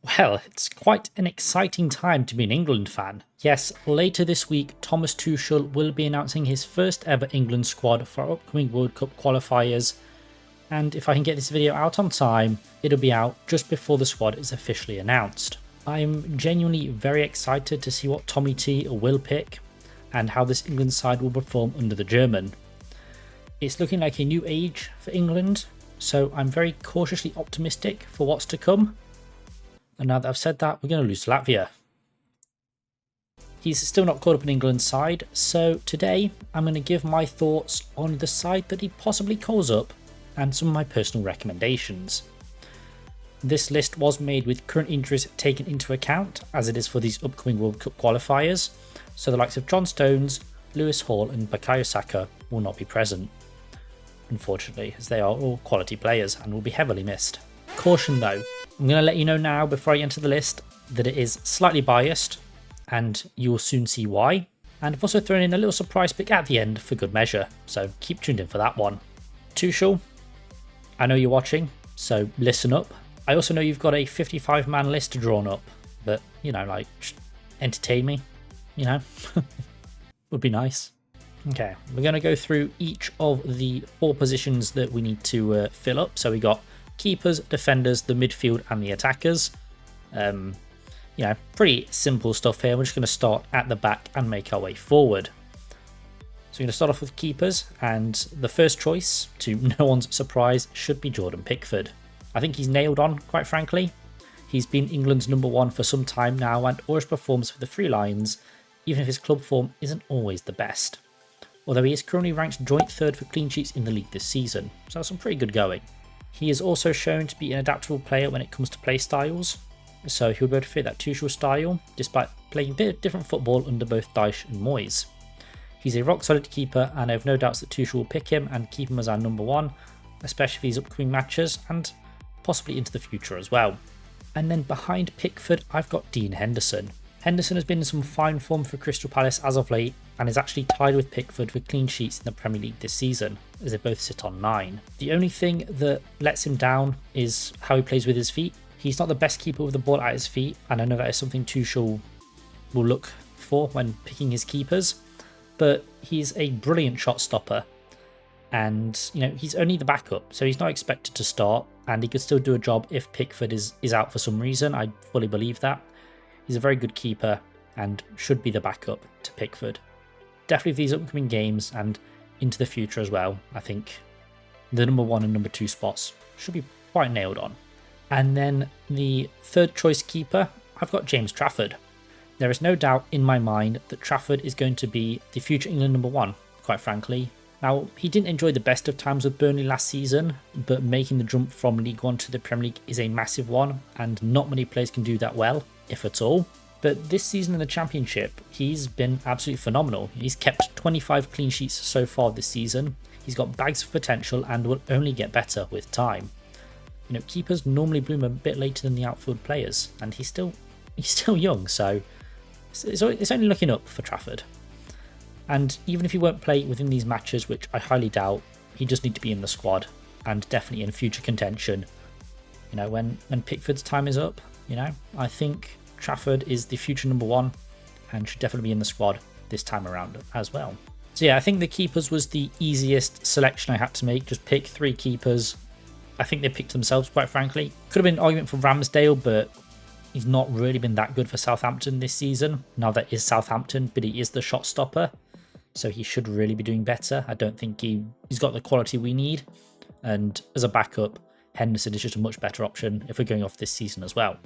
Well, it's quite an exciting time to be an England fan. Yes, later this week, Thomas Tuchel will be announcing his first ever England squad for upcoming World Cup qualifiers, and if I can get this video out on time, it'll be out just before the squad is officially announced. I'm genuinely very excited to see what Tommy T will pick, and how this England side will perform under the German. It's looking like a new age for England, so I'm very cautiously optimistic for what's to come. And now that I've said that, we're going to lose to Latvia. He's still not caught up in England's side, so today I'm going to give my thoughts on the side that he possibly calls up and some of my personal recommendations. This list was made with current injuries taken into account, as it is for these upcoming World Cup qualifiers, so the likes of John Stones, Lewis Hall and Bukayo Saka will not be present, unfortunately, as they are all quality players and will be heavily missed. Caution though, I'm going to let you know now before I enter the list that it is slightly biased, and you will soon see why. And I've also thrown in a little surprise pick at the end for good measure, so keep tuned in for that one. Tuchel, I know you're watching, so listen up. I also know you've got a 55-man list drawn up, but, you know, like, entertain me, you know, would be nice. Okay, we're going to go through each of the 4 positions that we need to fill up. So we got keepers, defenders, the midfield and the attackers. You know, pretty simple stuff here. We're just going to start at the back and make our way forward. So we're going to start off with keepers, and the first choice, to no one's surprise, should be Jordan Pickford. I think he's nailed on, quite frankly. He's been England's #1 for some time now and always performs for the Three Lions, even if his club form isn't always the best. Although he is currently ranked joint 3rd for clean sheets in the league this season, so that's some pretty good going. He is also shown to be an adaptable player when it comes to play styles, so he'll be able to fit that Tuchel style, despite playing a bit of different football under both Dyche and Moyes. He's a rock solid keeper, and I have no doubts that Tuchel will pick him and keep him as our #1, especially for these upcoming matches and possibly into the future as well. And then behind Pickford, I've got Dean Henderson. Henderson has been in some fine form for Crystal Palace as of late, and is actually tied with Pickford for clean sheets in the Premier League this season, as they both sit on 9. The only thing that lets him down is how he plays with his feet. He's not the best keeper with the ball at his feet, and I know that is something Tuchel will look for when picking his keepers, but he's a brilliant shot stopper, and you know, he's only the backup, so he's not expected to start, and he could still do a job if Pickford is out for some reason. I fully believe that. He's a very good keeper and should be the backup to Pickford. Definitely for these upcoming games and into the future as well, I think the #1 and #2 spots should be quite nailed on. And then the third choice keeper, I've got James Trafford. There is no doubt in my mind that Trafford is going to be the future England #1, quite frankly. Now, he didn't enjoy the best of times with Burnley last season, but making the jump from League 1 to the Premier League is a massive one, and not many players can do that well, if at all. But this season in the Championship, he's been absolutely phenomenal. He's kept 25 clean sheets so far this season. He's got bags of potential and will only get better with time. You know, keepers normally bloom a bit later than the outfield players, and he's still young, so it's only looking up for Trafford. And even if he won't play within these matches, which I highly doubt, he does need to be in the squad and definitely in future contention. You know, when Pickford's time is up, you know, I think Trafford is the future #1 and should definitely be in the squad this time around as well. So yeah, I think the keepers was the easiest selection I had to make. Just pick 3 keepers. I think they picked themselves, quite frankly. Could have been an argument for Ramsdale, but he's not really been that good for Southampton this season. Now that is Southampton, but he is the shot stopper, so he should really be doing better. I don't think he's got the quality we need. And as a backup, Henderson is just a much better option if we're going off this season as well.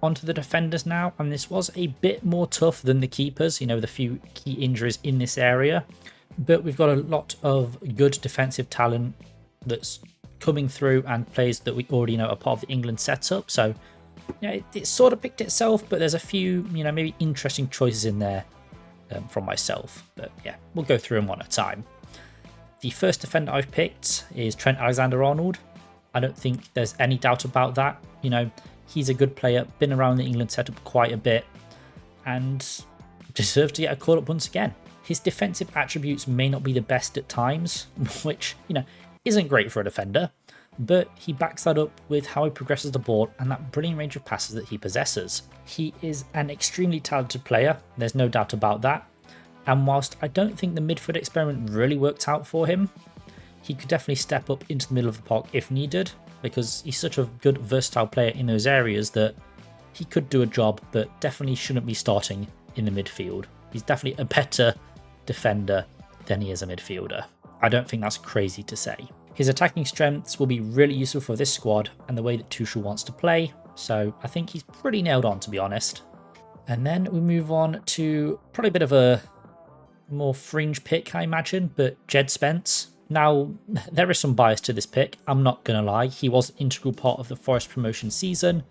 Onto the defenders now, and this was a bit more tough than the keepers, you know, with a few key injuries in this area. But we've got a lot of good defensive talent that's coming through and players that we already know are part of the England setup. So, you know, it sort of picked itself, but there's a few, you know, maybe interesting choices in there from myself. But yeah, we'll go through them one at a time. The first defender I've picked is Trent Alexander-Arnold. I don't think there's any doubt about that. You know, he's a good player, been around the England setup quite a bit, and deserves to get a call up once again. His defensive attributes may not be the best at times, which, you know, isn't great for a defender, but he backs that up with how he progresses the ball and that brilliant range of passes that he possesses. He is an extremely talented player, there's no doubt about that, and whilst I don't think the midfield experiment really worked out for him, he could definitely step up into the middle of the park if needed, because he's such a good versatile player in those areas that he could do a job, but definitely shouldn't be starting in the midfield. He's definitely a better defender than he is a midfielder. I don't think that's crazy to say. His attacking strengths will be really useful for this squad and the way that Tuchel wants to play, so I think he's pretty nailed on, to be honest. And then we move on to probably a bit of a more fringe pick, I imagine, but Jed Spence. Now, there is some bias to this pick, I'm not going to lie. He was an integral part of the Forest promotion season,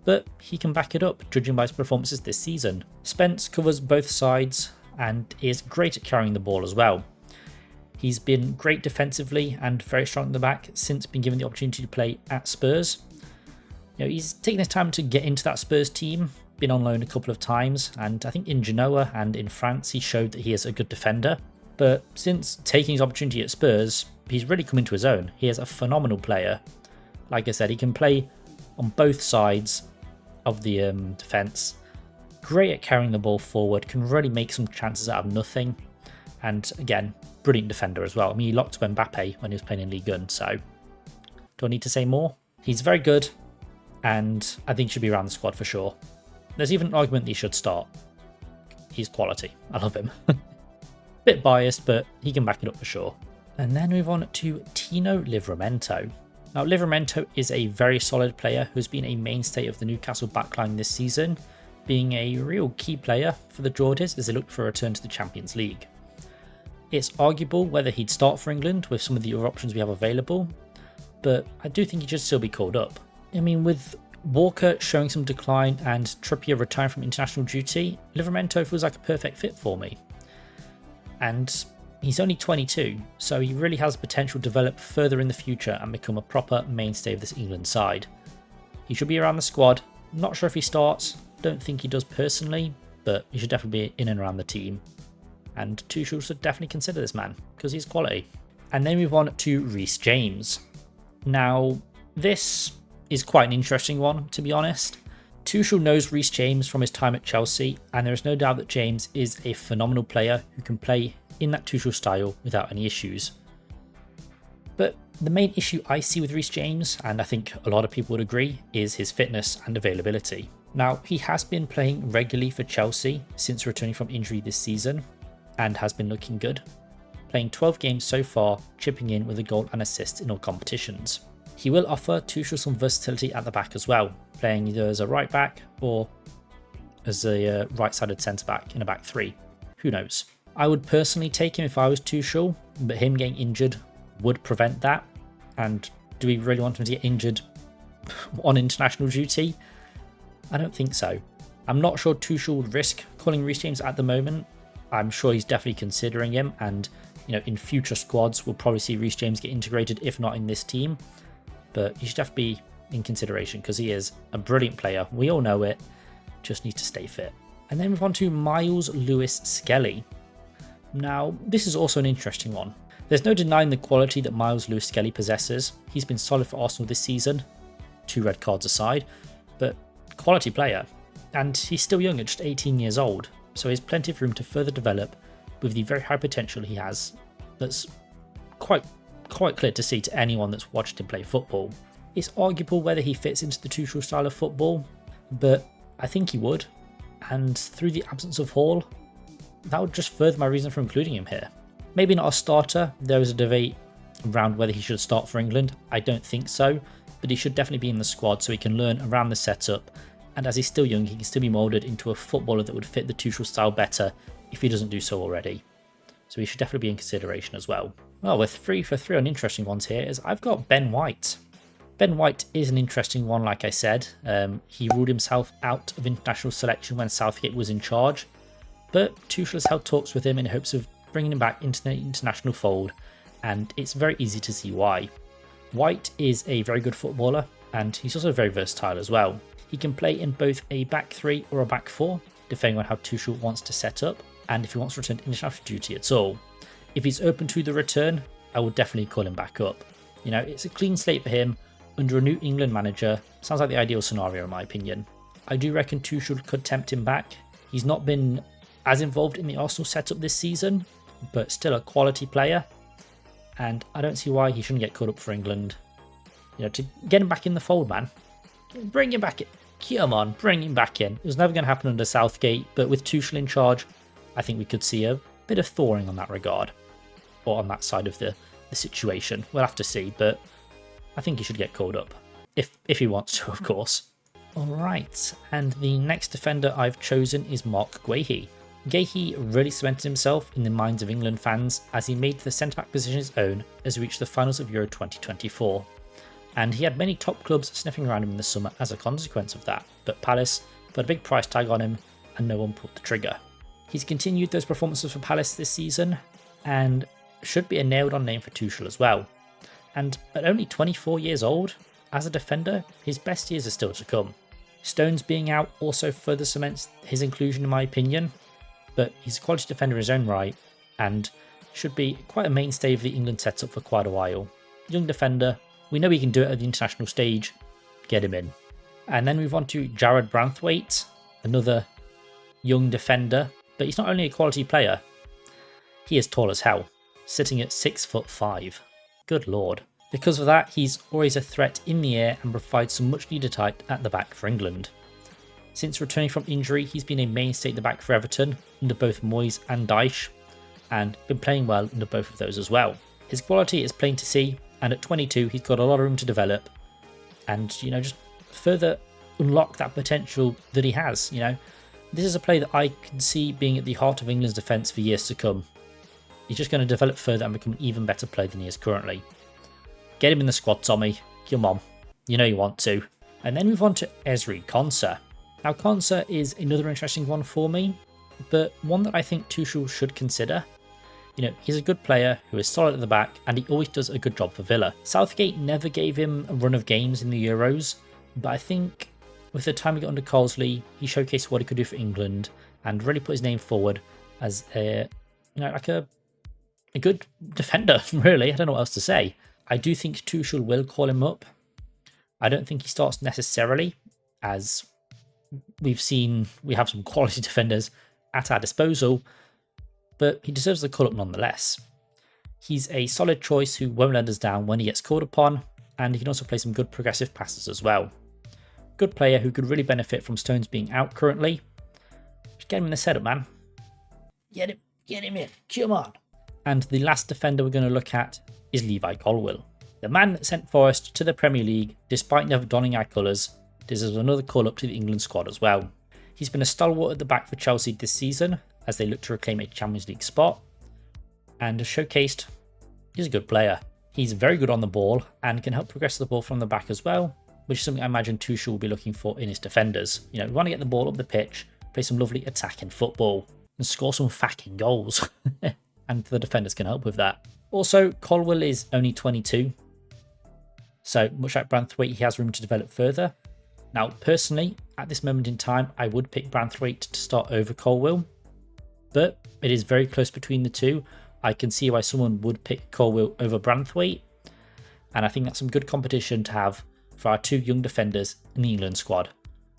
but he can back it up, judging by his performances this season. Spence covers both sides and is great at carrying the ball as well. He's been great defensively and very strong at the back since being given the opportunity to play at Spurs. He's taken his time to get into that Spurs team, been on loan a couple of times, and I think in Genoa and in France he showed that he is a good defender. But since taking his opportunity at Spurs, he's really come into his own. He is a phenomenal player. Like I said, he can play on both sides of the defence. Great at carrying the ball forward, can really make some chances out of nothing. And again, brilliant defender as well. I mean, he locked up Mbappe when he was playing in Ligue 1, so do I need to say more? He's very good, and I think he should be around the squad for sure. There's even an argument that he should start. He's quality. I love him. Bit biased, but he can back it up for sure. And then move on to Tino Livramento. Now, Livramento is a very solid player who's been a mainstay of the Newcastle backline this season, being a real key player for the Geordies as they look for a return to the Champions League. It's arguable whether he'd start for England with some of the other options we have available, but I do think he should still be called up. I mean, with Walker showing some decline and Trippier retiring from international duty, Livramento feels like a perfect fit for me. And he's only 22, so he really has potential to develop further in the future and become a proper mainstay of this England side. He should be around the squad. Not sure if he starts, don't think he does personally, but he should definitely be in and around the team. And Tuchel should definitely consider this man, because he's quality. And then move on to Reece James. Now, this is quite an interesting one, to be honest. Tuchel knows Reece James from his time at Chelsea, and there is no doubt that James is a phenomenal player who can play in that Tuchel style without any issues. But the main issue I see with Reece James, and I think a lot of people would agree, is his fitness and availability. Now, he has been playing regularly for Chelsea since returning from injury this season, and has been looking good, playing 12 games so far, chipping in with a goal and assist in all competitions. He will offer Tuchel some versatility at the back as well, playing either as a right back or as a right-sided centre-back in a back three. Who knows? I would personally take him if I was Tuchel, but him getting injured would prevent that. And do we really want him to get injured on international duty? I don't think so. I'm not sure Tuchel would risk calling Reece James at the moment. I'm sure he's definitely considering him, and in future squads we'll probably see Reece James get integrated, if not in this team. But he should definitely be in consideration because he is a brilliant player. We all know it. Just needs to stay fit. And then move on to Miles Lewis-Skelly. Now, this is also an interesting one. There's no denying the quality that Miles Lewis-Skelly possesses. He's been solid for Arsenal this season, 2 red cards aside, but quality player. And he's still young at just 18 years old, so he has plenty of room to further develop with the very high potential he has. That's quite clear to see to anyone that's watched him play football. It's arguable whether he fits into the Tuchel style of football, but I think he would. And through the absence of Hall, that would just further my reason for including him here. Maybe not a starter. There is a debate around whether he should start for England. I don't think so, but he should definitely be in the squad so he can learn around the setup. And as he's still young, he can still be moulded into a footballer that would fit the Tuchel style better if he doesn't do so already. So he should definitely be in consideration as well. Well, with 3 for 3 on interesting ones here is I've got Ben White. Ben White is an interesting one, like I said. He ruled himself out of international selection when Southgate was in charge, but Tuchel has held talks with him in hopes of bringing him back into the international fold, and it's very easy to see why. White is a very good footballer, and he's also very versatile as well. He can play in both a back 3 or a back 4, depending on how Tuchel wants to set up, and if he wants to return to international duty at all. If he's open to the return, I would definitely call him back up. You know, it's a clean slate for him under a new England manager. Sounds like the ideal scenario in my opinion. I do reckon Tuchel could tempt him back. He's not been as involved in the Arsenal setup this season, but still a quality player. And I don't see why he shouldn't get called up for England. You know, to get him back in the fold, man. Bring him back in. Come on, bring him back in. It was never going to happen under Southgate, but with Tuchel in charge, I think we could see a bit of thawing on that regard. Or on that side of the situation. We'll have to see, but I think he should get called up. If he wants to, of course. Alright, and the next defender I've chosen is Mark Guehi. Guehi really cemented himself in the minds of England fans as he made the centre-back position his own as he reached the finals of Euro 2024. And he had many top clubs sniffing around him in the summer as a consequence of that, but Palace put a big price tag on him and no one pulled the trigger. He's continued those performances for Palace this season and should be a nailed-on name for Tuchel as well. And at only 24 years old, as a defender, his best years are still to come. Stones being out also further cements his inclusion in my opinion, but he's a quality defender in his own right and should be quite a mainstay of the England setup for quite a while. Young defender, we know he can do it at the international stage, get him in. And then move on to Jared Branthwaite, another young defender, but he's not only a quality player, he is tall as hell, sitting at 6'5". Good lord. Because of that, he's always a threat in the air and provides some much needed height at the back for England. Since returning from injury, he's been a mainstay at the back for Everton, under both Moyes and Dyche, and been playing well under both of those as well. His quality is plain to see, and at 22 he's got a lot of room to develop, and, you know, just further unlock that potential that he has. You know, this is a player that I can see being at the heart of England's defence for years to come. He's just going to develop further and become an even better player than he is currently. Get him in the squad, Tommy. Come on. You know you want to. And then move on to Ezri Konsa. Now, Konsa is another interesting one for me, but one that I think Tuchel should consider. You know, he's a good player who is solid at the back, and he always does a good job for Villa. Southgate never gave him a run of games in the Euros, but I think with the time he got under Carsley, he showcased what he could do for England and really put his name forward as a, you know, like a good defender, really. I don't know what else to say. I do think Tuchel will call him up. I don't think he starts necessarily, as we've seen we have some quality defenders at our disposal, but he deserves the call up nonetheless. He's a solid choice who won't let us down when he gets called upon, and he can also play some good progressive passes as well. Good player who could really benefit from Stones being out currently. Just get him in the setup, man. Get him in. Come on. And the last defender we're going to look at is Levi Colwill. The man that sent Forest to the Premier League, despite never donning our colours, deserves another call up to the England squad as well. He's been a stalwart at the back for Chelsea this season, as they look to reclaim a Champions League spot, and as showcased, he's a good player. He's very good on the ball, and can help progress the ball from the back as well, which is something I imagine Tuchel will be looking for in his defenders. You know, we want to get the ball up the pitch, play some lovely attacking football, and score some fucking goals. And the defenders can help with that. Also, Colwill is only 22, so much like Branthwaite, he has room to develop further. Now, personally, at this moment in time, I would pick Branthwaite to start over Colwill, but it is very close between the two. I can see why someone would pick Colwill over Branthwaite, and I think that's some good competition to have for our two young defenders in the England squad.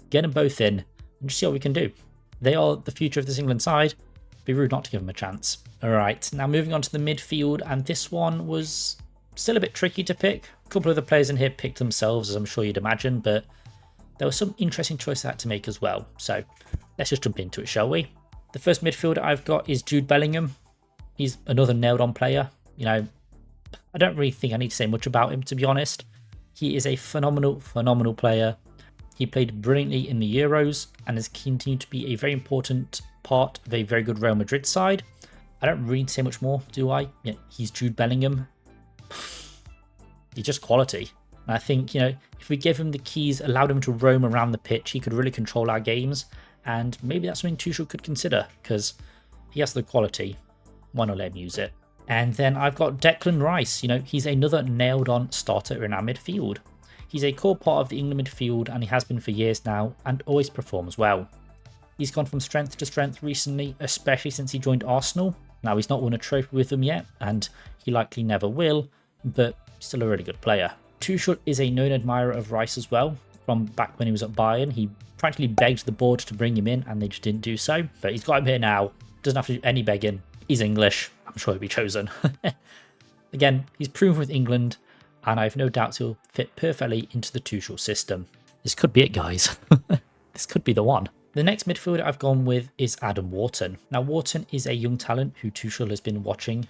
Get them both in and just see what we can do. They are the future of this England side. Be rude not to give them a chance. Alright, now moving on to the midfield, and this one was still a bit tricky to pick. A couple of the players in here picked themselves, as I'm sure you'd imagine, but there were some interesting choices I had to make as well. So let's just jump into it, shall we? The first midfielder I've got is Jude Bellingham. He's another nailed-on player. You know, I don't really think I need to say much about him, to be honest. He is a phenomenal player. He played brilliantly in the Euros and has continued to be a very important part of a very good Real Madrid side. I don't really need to say much more, do I? Yeah, he's Jude Bellingham. He's just quality. And I think, you know, if we give him the keys, allowed him to roam around the pitch, he could really control our games. And maybe that's something Tuchel could consider, because he has the quality. Why not let him use it? And then I've got Declan Rice. You know, he's another nailed-on starter in our midfield. He's a core part of the England midfield, and he has been for years now, and always performs well. He's gone from strength to strength recently, especially since he joined Arsenal. Now, he's not won a trophy with them yet, and he likely never will, but still a really good player. Tuchel is a known admirer of Rice as well. From back when he was at Bayern, he practically begged the board to bring him in and they just didn't do so. But he's got him here now. Doesn't have to do any begging. He's English. I'm sure he'll be chosen. Again, he's proven with England and I have no doubts he'll fit perfectly into the Tuchel system. This could be it, guys. This could be the one. The next midfielder I've gone with is Adam Wharton. Now, Wharton is a young talent who Tuchel has been watching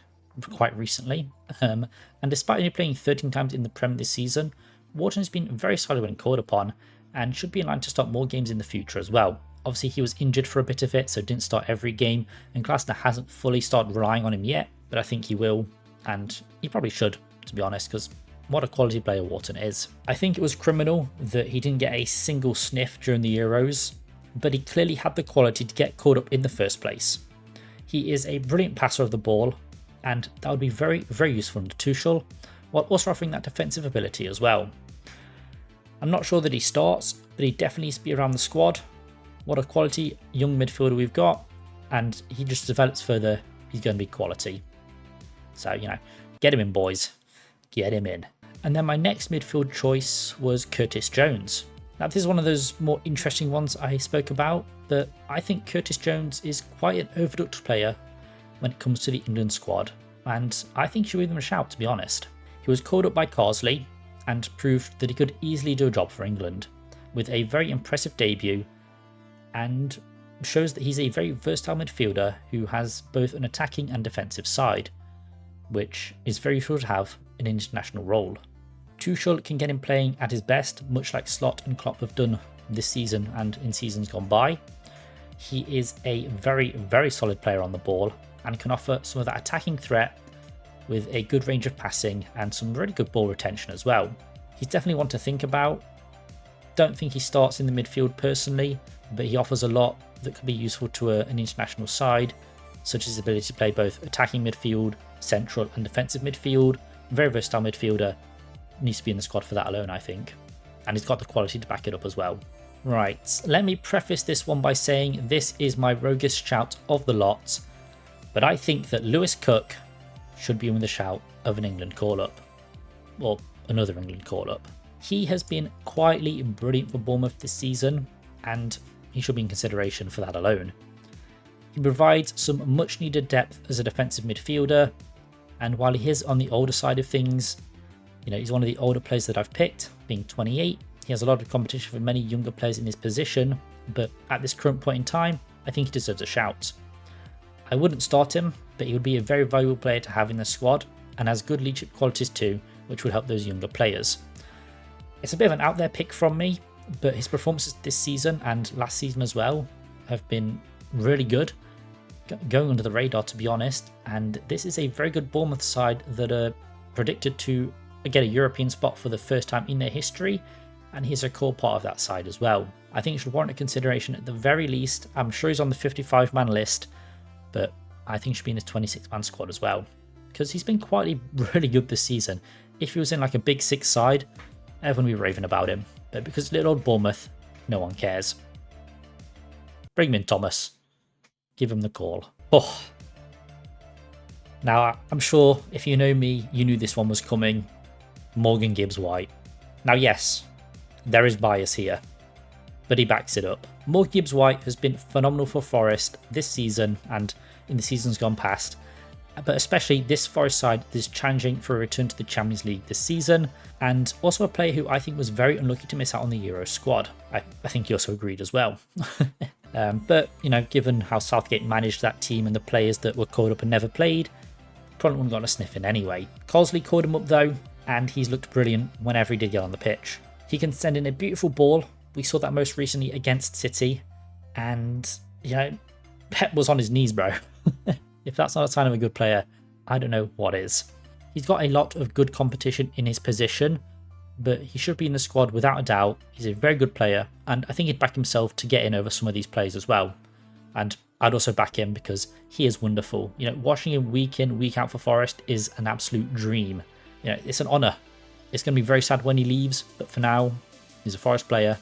quite recently. And despite only playing 13 times in the Prem this season, Wharton has been very solid when called upon and should be in line to start more games in the future as well. Obviously, he was injured for a bit of it, so didn't start every game, and Glasner hasn't fully started relying on him yet, but I think he will, and he probably should, to be honest, because what a quality player Wharton is. I think it was criminal that he didn't get a single sniff during the Euros, but he clearly had the quality to get called up in the first place. He is a brilliant passer of the ball, and that would be very, very useful under Tuchel, while also offering that defensive ability as well. I'm not sure that he starts, but he definitely needs to be around the squad. What a quality young midfielder we've got, and he just develops further, he's going to be quality. So, get him in, boys. Get him in. And then my next midfield choice was Curtis Jones. Now, this is one of those more interesting ones I spoke about, but I think Curtis Jones is quite an overlooked player when it comes to the England squad, and I think he should give them a shout, to be honest. He was called up by Carsley and proved that he could easily do a job for England, with a very impressive debut, and shows that he's a very versatile midfielder who has both an attacking and defensive side, which is very useful to have in an international role. Tuchel can get him playing at his best, much like Slot and Klopp have done this season and in seasons gone by. He is a very, very solid player on the ball and can offer some of that attacking threat with a good range of passing and some really good ball retention as well. He's definitely one to think about. Don't think he starts in the midfield personally, but he offers a lot that could be useful to an international side, such as his ability to play both attacking midfield, central and defensive midfield. Very versatile midfielder, needs to be in the squad for that alone, I think. And he's got the quality to back it up as well. Right, let me preface this one by saying this is my roguish shout of the lot, but I think that Lewis Cook should be in the shout of an England call-up, or another England call-up. He has been quietly brilliant for Bournemouth this season, and he should be in consideration for that alone. He provides some much needed depth as a defensive midfielder, and while he is on the older side of things, he's one of the older players that I've picked, being 28. He has a lot of competition for many younger players in his position, but at this current point in time, I think he deserves a shout. I wouldn't start him, but he would be a very valuable player to have in the squad, and has good leadership qualities too, which would help those younger players. It's a bit of an out there pick from me, but his performances this season and last season as well have been really good, going under the radar, to be honest, and this is a very good Bournemouth side that are predicted to get a European spot for the first time in their history, and he's a core part of that side as well. I think it should warrant a consideration at the very least. I'm sure he's on the 55-man list, but I think he should be in the 26-man squad as well, because he's been quietly really good this season. If he was in like a big six side, everyone would be raving about him, but because little old Bournemouth, no one cares. Bring him in, Thomas. Give him the call. Oh. Now, I'm sure if you know me, you knew this one was coming. Morgan Gibbs-White. Now, yes, there is bias here, but he backs it up. Morgan Gibbs-White has been phenomenal for Forest this season and in the seasons gone past, but especially this Forest side that is challenging for a return to the Champions League this season, and also a player who I think was very unlucky to miss out on the Euro squad. I think he also agreed as well. But, given how Southgate managed that team and the players that were called up and never played, probably wouldn't have got a sniff in anyway. Carsley called him up though, and he's looked brilliant whenever he did get on the pitch. He can send in a beautiful ball. We saw that most recently against City, and, Pep was on his knees, bro. If that's not a sign of a good player, I don't know what is. He's got a lot of good competition in his position, but he should be in the squad without a doubt. He's a very good player, and I think he'd back himself to get in over some of these players as well. And I'd also back him because he is wonderful. Watching him week in, week out for Forest is an absolute dream. It's an honour. It's going to be very sad when he leaves, but for now, he's a Forest player,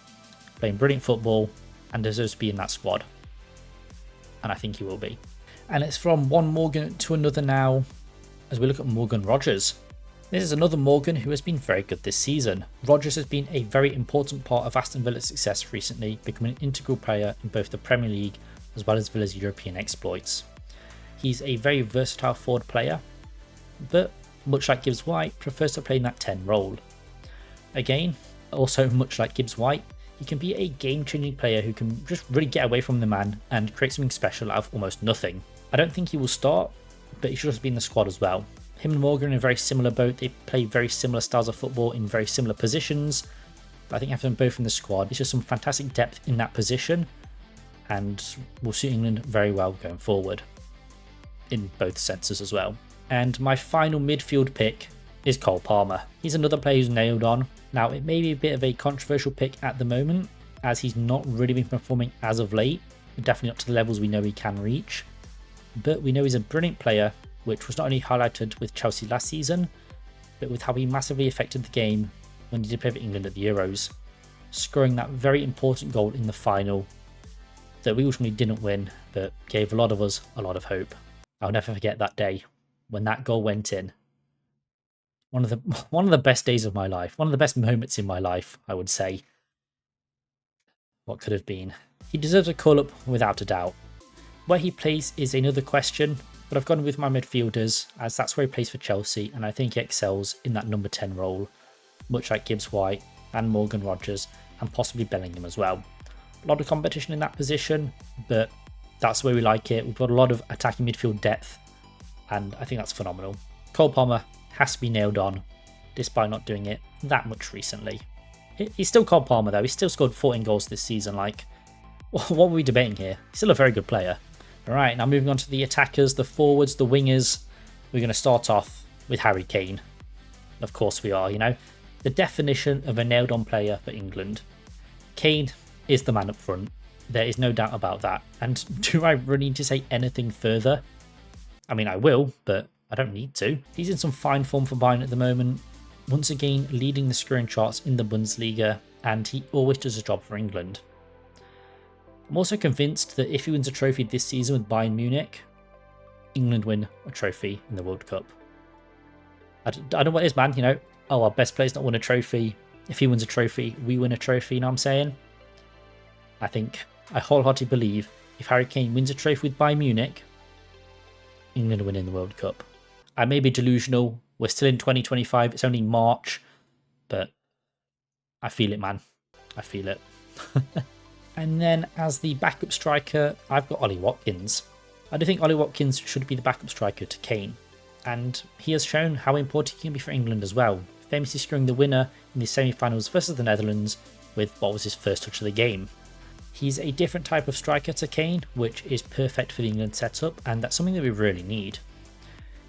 playing brilliant football, and deserves to be in that squad. And I think he will be. And it's from one Morgan to another now, as we look at Morgan Rogers. This is another Morgan who has been very good this season. Rodgers has been a very important part of Aston Villa's success recently, becoming an integral player in both the Premier League as well as Villa's European exploits. He's a very versatile forward player, but much like Gibbs White, prefers to play in that 10 role. Again, also much like Gibbs White, he can be a game-changing player who can just really get away from the man and create something special out of almost nothing. I don't think he will start, but he should also be in the squad as well. Him and Morgan are in a very similar boat. They play very similar styles of football in very similar positions. But I think having them both in the squad, it's just some fantastic depth in that position and will suit England very well going forward in both senses as well. And my final midfield pick is Cole Palmer. He's another player who's nailed on. Now, it may be a bit of a controversial pick at the moment, as he's not really been performing as of late, definitely not to the levels we know he can reach. But we know he's a brilliant player, which was not only highlighted with Chelsea last season, but with how he massively affected the game when he did play for England at the Euros, scoring that very important goal in the final that we ultimately didn't win, but gave a lot of us a lot of hope. I'll never forget that day when that goal went in. One of the best days of my life, one of the best moments in my life, I would say. What could have been? He deserves a call-up without a doubt. Where he plays is another question, but I've gone with my midfielders as that's where he plays for Chelsea, and I think he excels in that number 10 role, much like Gibbs White and Morgan Rodgers and possibly Bellingham as well. A lot of competition in that position, but that's where we like it. We've got a lot of attacking midfield depth, and I think that's phenomenal. Cole Palmer has to be nailed on, despite not doing it that much recently. He's still Cole Palmer though. He's still scored 14 goals this season. Like, what were we debating here? He's still a very good player. Alright, now moving on to the attackers, the forwards, the wingers. We're going to start off with Harry Kane. Of course we are, you know. The definition of a nailed-on player for England. Kane is the man up front. There is no doubt about that. And do I really need to say anything further? I mean, I will, but I don't need to. He's in some fine form for Bayern at the moment. Once again, leading the scoring charts in the Bundesliga, and he always does a job for England. I'm also convinced that if he wins a trophy this season with Bayern Munich, England win a trophy in the World Cup. I don't know what it is, man, you know. Oh, our best player's not won a trophy. If he wins a trophy, we win a trophy, you know what I'm saying? I wholeheartedly believe if Harry Kane wins a trophy with Bayern Munich, England win in the World Cup. I may be delusional. We're still in 2025. It's only March. But I feel it, man. I feel it. And then as the backup striker, I've got Ollie Watkins. I do think Ollie Watkins should be the backup striker to Kane. And he has shown how important he can be for England as well, famously scoring the winner in the semi-finals versus the Netherlands with what was his first touch of the game. He's a different type of striker to Kane, which is perfect for the England setup, and that's something that we really need.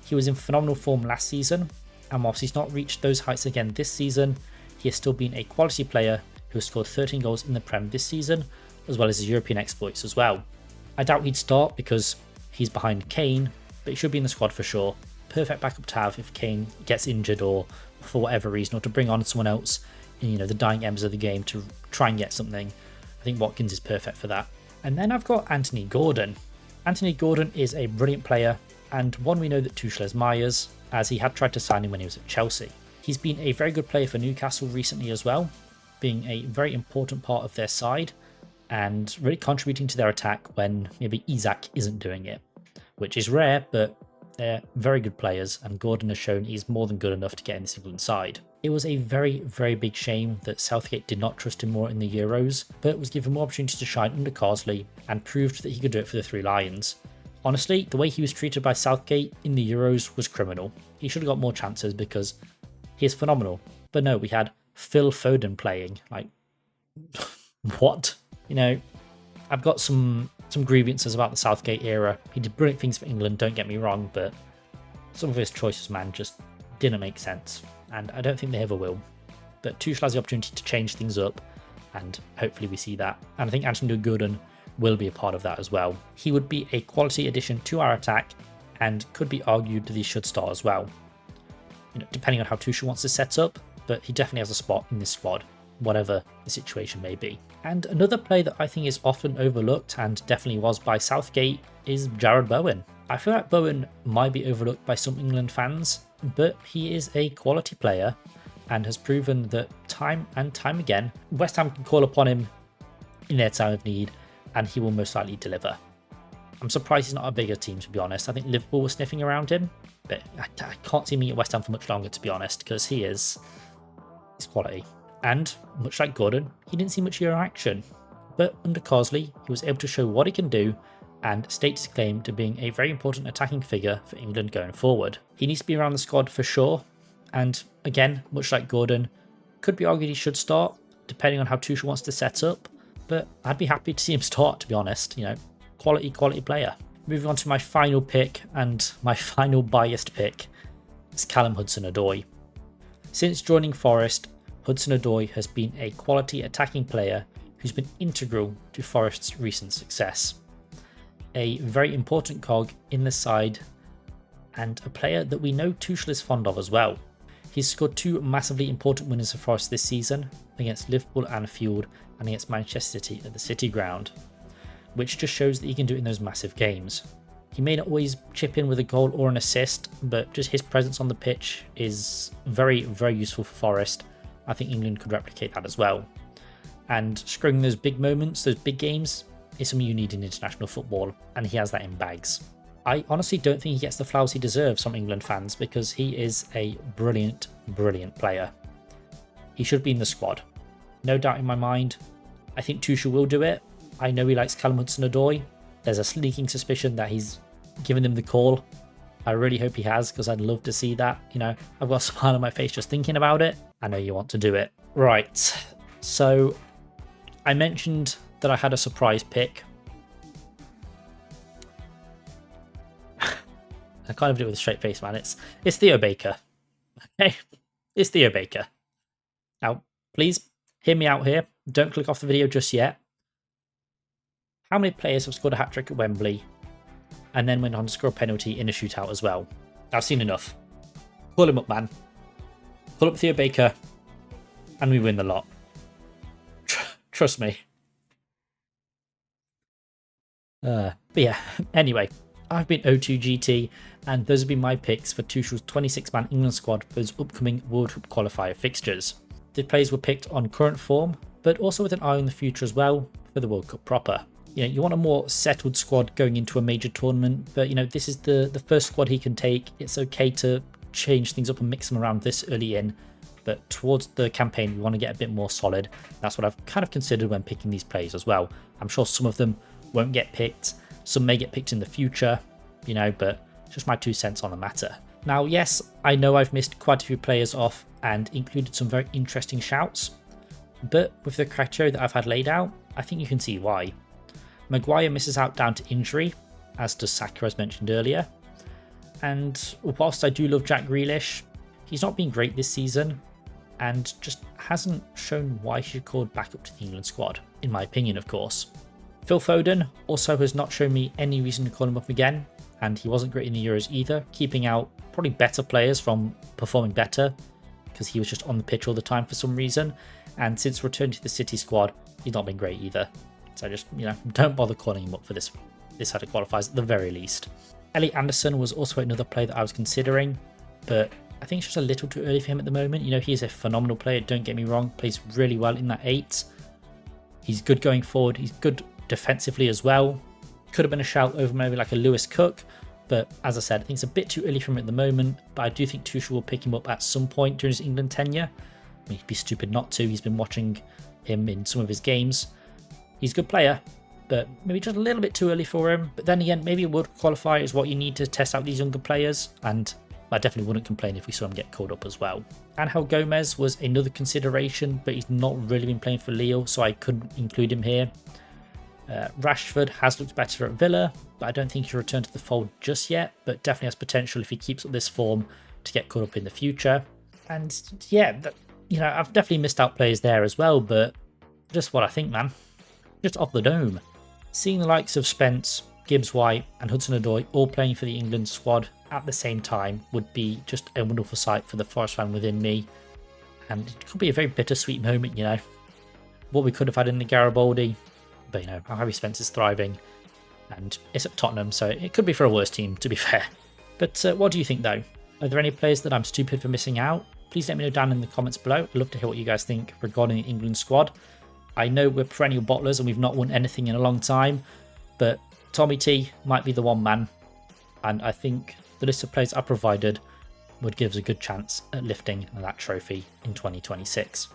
He was in phenomenal form last season, and whilst he's not reached those heights again this season, he has still been a quality player who has scored 13 goals in the Prem this season, as well as his European exploits as well. I doubt he'd start because he's behind Kane, but he should be in the squad for sure. Perfect backup to have if Kane gets injured or for whatever reason, or to bring on someone else in, the dying embers of the game to try and get something. I think Watkins is perfect for that. And then I've got Anthony Gordon. Anthony Gordon is a brilliant player and one we know that Tuchel admires, as he had tried to sign him when he was at Chelsea. He's been a very good player for Newcastle recently as well, being a very important part of their side and really contributing to their attack when maybe Isak isn't doing it, which is rare, but they're very good players and Gordon has shown he's more than good enough to get in this England side. It was a very, very big shame that Southgate did not trust him more in the Euros, but was given more opportunities to shine under Carsley and proved that he could do it for the Three Lions. Honestly, the way he was treated by Southgate in the Euros was criminal. He should have got more chances because he is phenomenal. But no, we had Phil Foden playing. Like, what? I've got some grievances about the Southgate era. He did brilliant things for England, don't get me wrong, but some of his choices, man, just didn't make sense. And I don't think they ever will. But Tuchel has the opportunity to change things up, and hopefully we see that. And I think Anthony Gordon will be a part of that as well. He would be a quality addition to our attack, and could be argued that he should start as well. Depending on how Tuchel wants to set up, but he definitely has a spot in this squad, whatever the situation may be. And another player that I think is often overlooked, and definitely was by Southgate, is Jarrod Bowen. I feel like Bowen might be overlooked by some England fans, but he is a quality player and has proven that time and time again, West Ham can call upon him in their time of need and he will most likely deliver. I'm surprised he's not a bigger team, to be honest. I think Liverpool was sniffing around him, but I can't see him at West Ham for much longer, to be honest, because he's quality. And much like Gordon, he didn't see much Euro action, but under Carsley, he was able to show what he can do and state his claim to being a very important attacking figure for England going forward. He needs to be around the squad for sure, and again, much like Gordon, could be argued he should start, depending on how Tuchel wants to set up, but I'd be happy to see him start, to be honest. You know, quality player. Moving on to my final pick, and my final biased pick, is Callum Hudson-Odoi. Since joining Forest, Hudson-Odoi has been a quality attacking player who's been integral to Forest's recent success. A very important cog in the side, and a player that we know Tuchel is fond of as well. He's scored 2 massively important winners for Forest this season, against Liverpool at Anfield and against Manchester City at the City Ground, which just shows that he can do it in those massive games. He may not always chip in with a goal or an assist, but just his presence on the pitch is very, very useful for Forest. I think England could replicate that as well. And scoring those big moments, those big games, is something you need in international football, and he has that in bags. I honestly don't think he gets the flowers he deserves from England fans, because he is a brilliant, brilliant player. He should be in the squad. No doubt in my mind. I think Tuchel will do it. I know he likes Callum Hudson-Odoi. There's a sneaking suspicion that he's given him the call. I really hope he has, because I'd love to see that. You know, I've got a smile on my face just thinking about it. I know you want to do it. Right, so I mentioned that I had a surprise pick. I can't even do it with a straight face, man. It's Theo Baker. Okay, it's Theo Baker. Now, please hear me out here. Don't click off the video just yet. How many players have scored a hat-trick at Wembley and then went on to score a penalty in a shootout as well? I've seen enough. Call him up, man. Call up Theo Baker and we win the lot. Trust me. But yeah, anyway, I've been O2GT, and those have been my picks for Tuchel's 26-man England squad for his upcoming World Cup qualifier fixtures. The players were picked on current form, but also with an eye on the future as well for the World Cup proper. You know, you want a more settled squad going into a major tournament, but you know, this is the first squad he can take. It's okay to change things up and mix them around this early in, but towards the campaign, we want to get a bit more solid. That's what I've kind of considered when picking these players as well. I'm sure some of them won't get picked, some may get picked in the future, you know, but it's just my 2 cents on the matter. Now, yes, I know I've missed quite a few players off and included some very interesting shouts, but with the criteria that I've had laid out, I think you can see why. Maguire misses out down to injury, as does Saka, as mentioned earlier, and whilst I do love Jack Grealish, he's not been great this season and just hasn't shown why he should call back up to the England squad, in my opinion, of course. Phil Foden also has not shown me any reason to call him up again, and he wasn't great in the Euros either, keeping out probably better players from performing better, because he was just on the pitch all the time for some reason, and since returning to the City squad, he's not been great either. So just, you know, don't bother calling him up for this set of qualifiers at the very least. Elliot Anderson was also another player that I was considering, but I think it's just a little too early for him at the moment. You know, he is a phenomenal player, don't get me wrong, plays really well in that 8. He's good going forward, he's good defensively as well. Could have been a shout over maybe like a Lewis Cook, but as I said, I think it's a bit too early for him at the moment, but I do think Tuchel will pick him up at some point during his England tenure. I mean, he'd be stupid not to. He's been watching him in some of his games. He's a good player, but maybe just a little bit too early for him. But then again, maybe a World Qualifier is what you need to test out these younger players, and I definitely wouldn't complain if we saw him get called up as well. Angel Gomez was another consideration, but he's not really been playing for Lille, so I couldn't include him here. Rashford has looked better at Villa, but I don't think he'll return to the fold just yet, but definitely has potential if he keeps up this form to get caught up in the future. And yeah, you know, I've definitely missed out players there as well, but just what I think, man. Just off the dome. Seeing the likes of Spence, Gibbs-White and Hudson-Odoi all playing for the England squad at the same time would be just a wonderful sight for the Forest fan within me. And it could be a very bittersweet moment, you know. What we could have had in the Garibaldi, but you know, how Harry Spence is thriving. and it's at Tottenham, so it could be for a worse team, to be fair. But what do you think, though? Are there any players that I'm stupid for missing out? Please let me know down in the comments below. I'd love to hear what you guys think regarding the England squad. I know we're perennial bottlers and we've not won anything in a long time, but Tommy T might be the one man, and I think the list of players I provided would give us a good chance at lifting that trophy in 2026.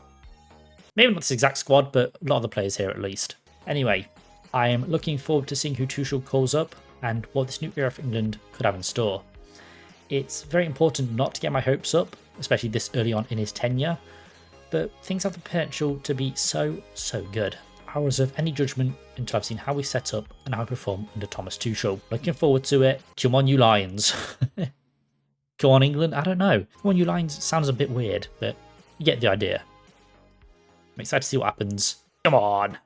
Maybe not this exact squad, but a lot of the players here at least. Anyway, I am looking forward to seeing who Tuchel calls up and what this new era for England could have in store. It's very important not to get my hopes up, especially this early on in his tenure, but things have the potential to be so good. I'll reserve any judgment until I've seen how we set up and how we perform under Thomas Tuchel. Looking forward to it. Come on, you Lions. Come on, England. I don't know. Come on, you Lions sounds a bit weird, but you get the idea. I'm excited to see what happens. Come on.